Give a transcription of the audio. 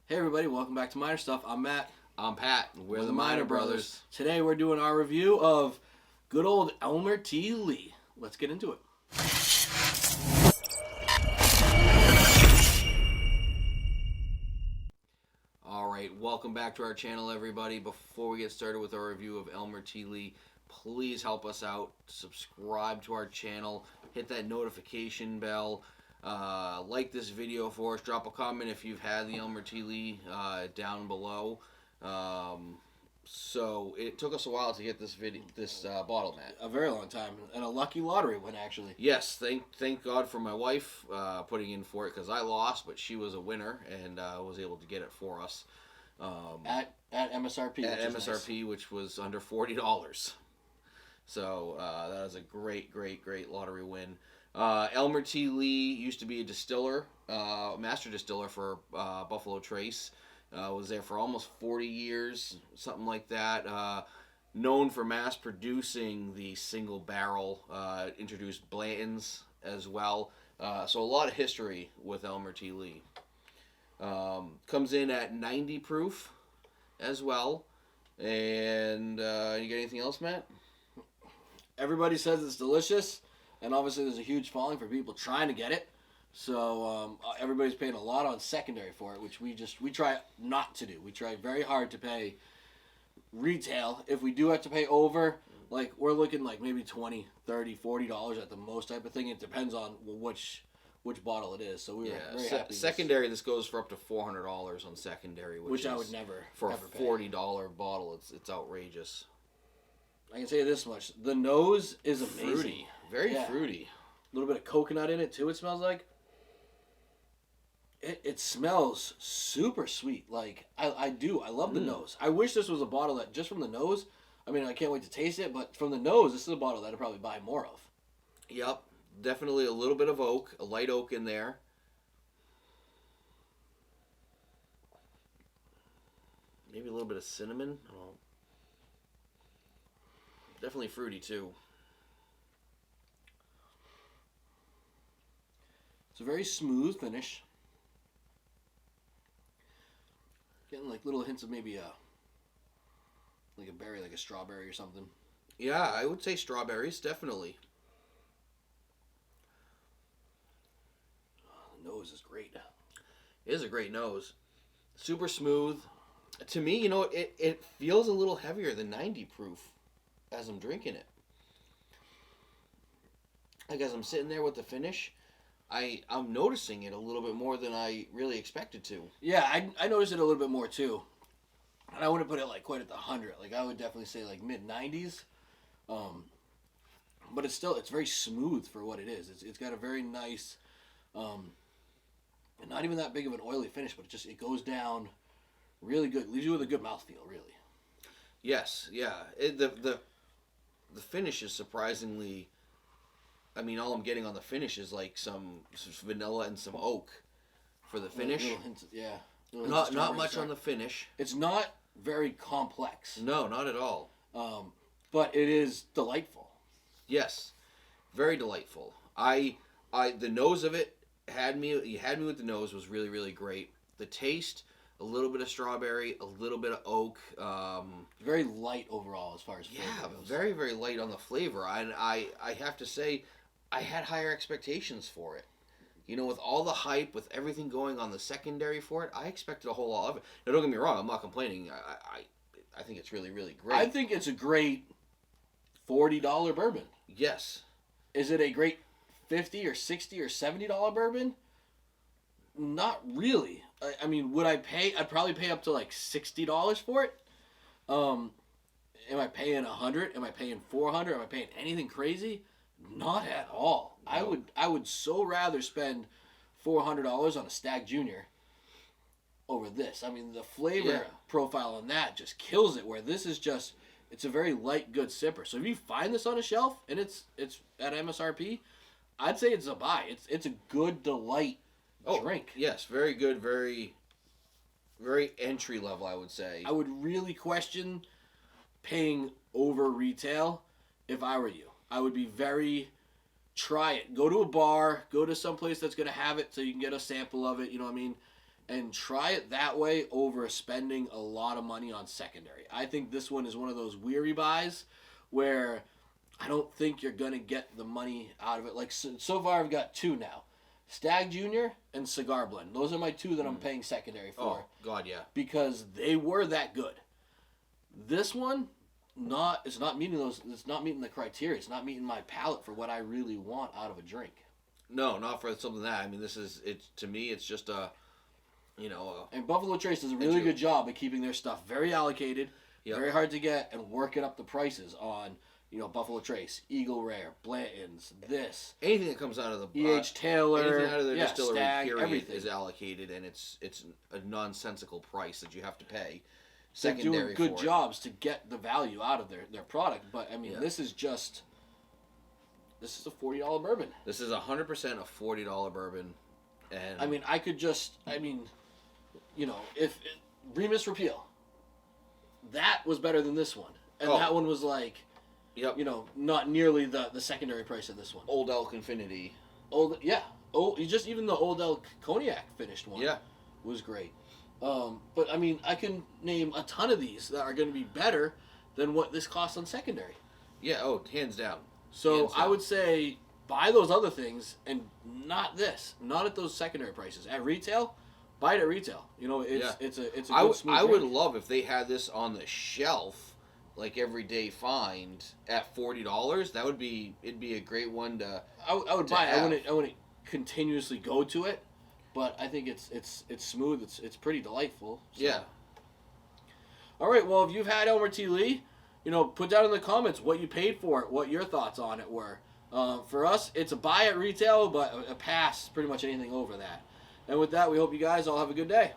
Hey everybody, welcome back to Minor Stuff. I'm Matt. I'm Pat. We're the Minor Brothers. Today we're doing our review of good old Elmer T. Lee. Let's get into it. Alright, welcome back to our channel, everybody. Before we get started with our review of Elmer T. Lee, please help us out. Subscribe to our channel. Hit that notification bell. Like this video for us. Drop a comment if you've had the Elmer T. Lee down below. So it took us a while to get this bottle, Matt. A very long time, and a lucky lottery win, actually. Yes, thank God for my wife putting in for it, because I lost, but she was a winner and was able to get it for us. At MSRP. At MSRP, nice. Which was under $40. So that was a great lottery win. Elmer T. Lee used to be a distiller, master distiller for Buffalo Trace. Was there for almost 40 years, something like that. Known for mass producing the single barrel, introduced Blanton's as well. So a lot of history with Elmer T. Lee. Comes in at 90 proof as well. And you got anything else, Matt? Everybody says it's delicious, and obviously there's a huge following for people trying to get it. So everybody's paying a lot on secondary for it, which we try not to do. We try very hard to pay retail. If we do have to pay over, like we're looking like maybe $20, $30, $40 at the most type of thing. It depends on which bottle it is. So we were very happy. Secondary, this goes for up to $400 on secondary, which I would never for ever a $40 bottle. It's outrageous. I can say this much: the nose is amazing, fruity, very fruity. A little bit of coconut in it too. It smells like. It smells super sweet. Like, I love the nose. I wish this was a bottle that, just from the nose, I mean, I can't wait to taste it, but from the nose, this is a bottle that I'd probably buy more of. Yep. Definitely a little bit of oak, a light oak in there. Maybe a little bit of cinnamon. Oh. Definitely fruity, too. It's a very smooth finish. Getting like little hints of maybe like a berry, like a strawberry or something. Yeah, I would say strawberries, definitely. The nose is great. It is a great nose. Super smooth. To me, you know, it feels a little heavier than 90 proof as I'm drinking it. Like as I'm sitting there with the finish, I'm noticing it a little bit more than I really expected to. Yeah, I noticed it a little bit more too. And I wouldn't put it like quite at the 100. Like I would definitely say like mid-90s. But it's very smooth for what it is. It's got a very nice, and not even that big of an oily finish, but it goes down really good. Leaves you with a good mouthfeel, really. Yes, yeah. The finish is surprisingly. I mean, all I'm getting on the finish is like some vanilla and some oak for the finish. Little hints, yeah. Not much on the finish. It's not very complex. No, not at all. But it is delightful. Yes, very delightful. The nose of it had me. You had me with the nose. Was really great. The taste, a little bit of strawberry, a little bit of oak. Very light overall as far as flavor goes. Very light on the flavor. And I have to say, I had higher expectations for it. You know, with all the hype, with everything going on the secondary for it, I expected a whole lot of it. Now, don't get me wrong, I'm not complaining. I think it's really great. I think it's a great $40 bourbon. Yes. Is it a great $50 or $60 or $70 bourbon? Not really. I mean, would I pay? I'd probably pay up to like $60 for it. Am I paying $100? Am I paying $400? Am I paying anything crazy? Not at all. No. I would so rather spend $400 on a Stag Junior over this. I mean, the flavor profile on that just kills it. Where this is just, it's a very light, good sipper. So if you find this on a shelf and it's at MSRP, I'd say it's a buy. It's a good delight drink. Yes, very good, very entry level, I would say. I would really question paying over retail if I were you. I would be try it. Go to a bar, go to some place that's going to have it so you can get a sample of it, you know what I mean? and try it that way over spending a lot of money on secondary. I think this one is one of those weary buys where I don't think you're going to get the money out of it. Like, so far I've got two now. Stag Junior and Cigar Blend. Those are my two that I'm paying secondary for. Oh, God, yeah. Because they were that good. This one, it's not meeting the criteria. It's not meeting my palate for what I really want out of a drink. No, not for something that. I mean, to me, it's just And Buffalo Trace does a really good job of keeping their stuff very allocated, very hard to get, and working up the prices on, Buffalo Trace, Eagle Rare, Blanton's, this. Anything that comes out of the E.H. Taylor, anything out of their distillery Stag, period everything. is allocated, and it's a nonsensical price that you have to pay. They're Secondary doing good for jobs to get the value out of their product, but I mean, this is a $40 bourbon. This is 100% a $40 bourbon, and I mean, if Remus Repeal, that was better than this one, and that one was like, not nearly the secondary price of this one. Old Elk Infinity. Even the Old Elk Cognac finished one. Was great. But I mean, I can name a ton of these that are going to be better than what this costs on secondary. Yeah. Oh, hands down. So I would say buy those other things and not this. Not at those secondary prices. At retail, buy it at retail. It's a good smooth I would drink. love if they had this on the shelf, like everyday find at $40. It'd be a great one to. I would buy it. I wouldn't continuously go to it, but I think it's smooth. It's pretty delightful. So. Yeah. All right. Well, if you've had Elmer T. Lee, put down in the comments what you paid for it, what your thoughts on it were. For us, it's a buy at retail, but a pass pretty much anything over that. And with that, we hope you guys all have a good day.